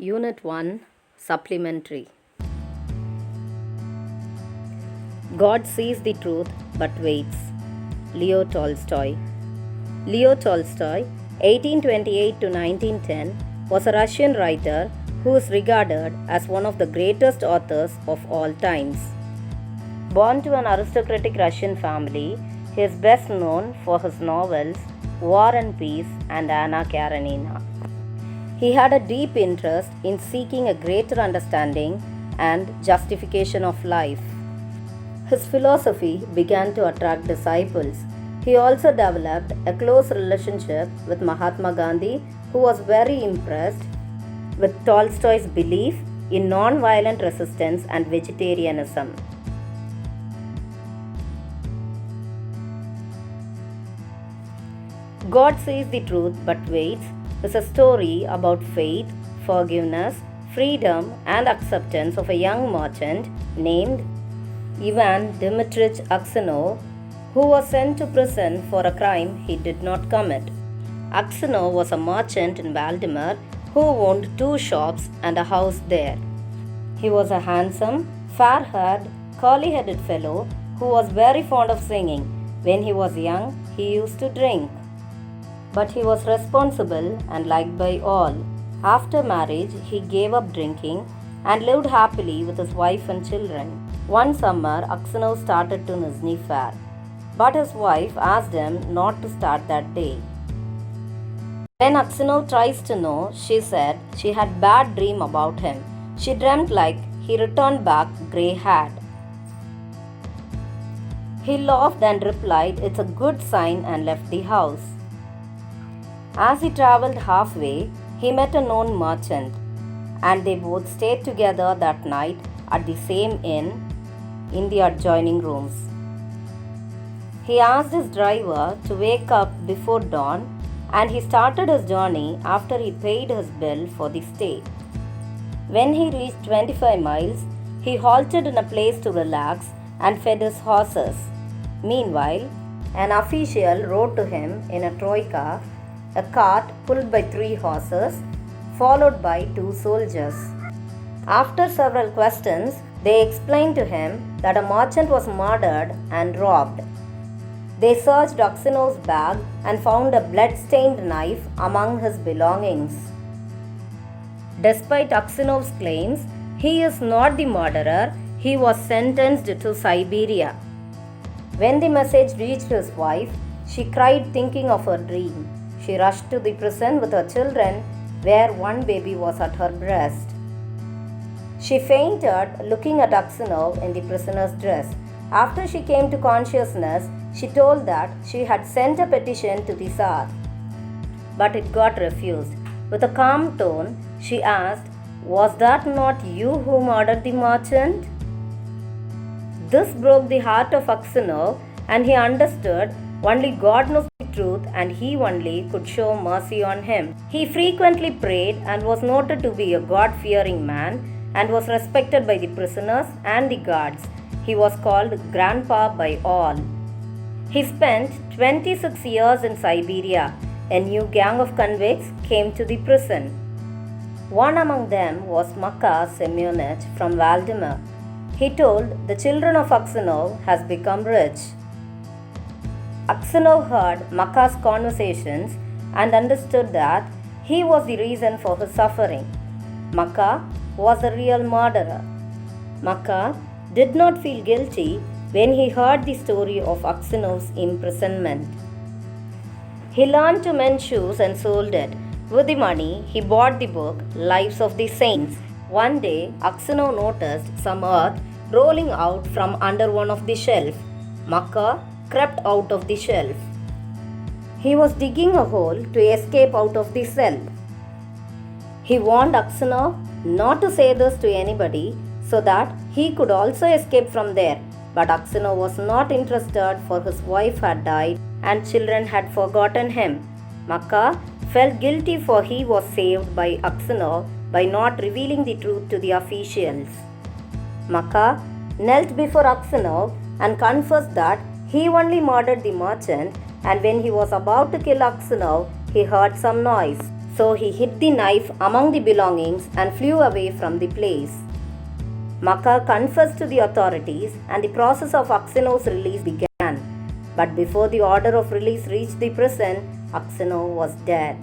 Unit 1 Supplementary. God sees the truth but waits. Leo Tolstoy. Leo Tolstoy, 1828 to 1910, was a Russian writer who is regarded as one of the greatest authors of all times. Born to an aristocratic Russian family, he is best known for his novels War and Peace and Anna Karenina. He had a deep interest in seeking a greater understanding and justification of life. His philosophy began to attract disciples. He also developed a close relationship with Mahatma Gandhi, who was very impressed with Tolstoy's belief in non-violent resistance and vegetarianism. God Sees the Truth But Waits is a story about faith, forgiveness, freedom, and acceptance of a young merchant named Ivan Dmitrich Aksionov, who was sent to prison for a crime he did not commit. Aksionov was a merchant in Vladimir who owned 2 shops and a house there. He was a handsome, fair-haired, curly-headed fellow who was very fond of singing. When he was young, he used to drink. But he was responsible and liked by all. After marriage, he gave up drinking and lived happily with his wife and children. One summer, Aksionov started to Nizhny Fair, but his wife asked him not to start that day. When Aksionov tries to know, she said she had bad dream about him. She dreamt like he returned back grey-haired. He laughed and replied, "It's a good sign," and left the house. As he travelled halfway, he met a known merchant, and they both stayed together that night at the same inn in the adjoining rooms. He asked his driver to wake up before dawn, and he started his journey after he paid his bill for the stay. When he reached 25 miles, he halted in a place to relax and fed his horses. Meanwhile, an official rode to him in a troika, a cart pulled by 3 horses, followed by 2 soldiers. After several questions, they explained to him that a merchant was murdered and robbed. They searched Aksionov's bag and found a blood-stained knife among his belongings. Despite Aksionov's claims, he is not the murderer. He was sentenced to Siberia. When the message reached his wife, she cried thinking of her dream. She rushed to the prison with her children, where one baby was at her breast. She fainted looking at Aksionov in the prisoner's dress. After she came to consciousness, she told that she had sent a petition to the Tsar, but it got refused. With a calm tone, she asked, "Was that not you who murdered the merchant?" This broke the heart of Aksionov, and he understood only God knows the truth, and he only could show mercy on him. He frequently prayed and was noted to be a God-fearing man and was respected by the prisoners and the guards. He was called Grandpa by all. He spent 26 years in Siberia. A new gang of convicts came to the prison. One among them was Makar Semyonich from Vladimir. He told, "The children of Aksionov has become rich." Aksionov heard Makar's conversations and understood that he was the reason for his suffering. Makar was the real murderer. Makar did not feel guilty when he heard the story of Aksionov's imprisonment. He learned to mend shoes and sold it. With the money, he bought the book Lives of the Saints. One day, Aksionov noticed some earth rolling out from under one of the shelf. Makar crept out of the shelf. He was digging a hole to escape out of the cell. He warned Aksionov not to say this to anybody so that he could also escape from there. But Aksionov was not interested, for his wife had died and children had forgotten him. Makar felt guilty, for he was saved by Aksionov by not revealing the truth to the officials. Makar knelt before Aksionov and confessed that he only murdered the merchant, and when he was about to kill Aksionov, he heard some noise. So he hid the knife among the belongings and flew away from the place. Makar confessed to the authorities and the process of Aksanov's release began. But before the order of release reached the prison, Aksanov was dead.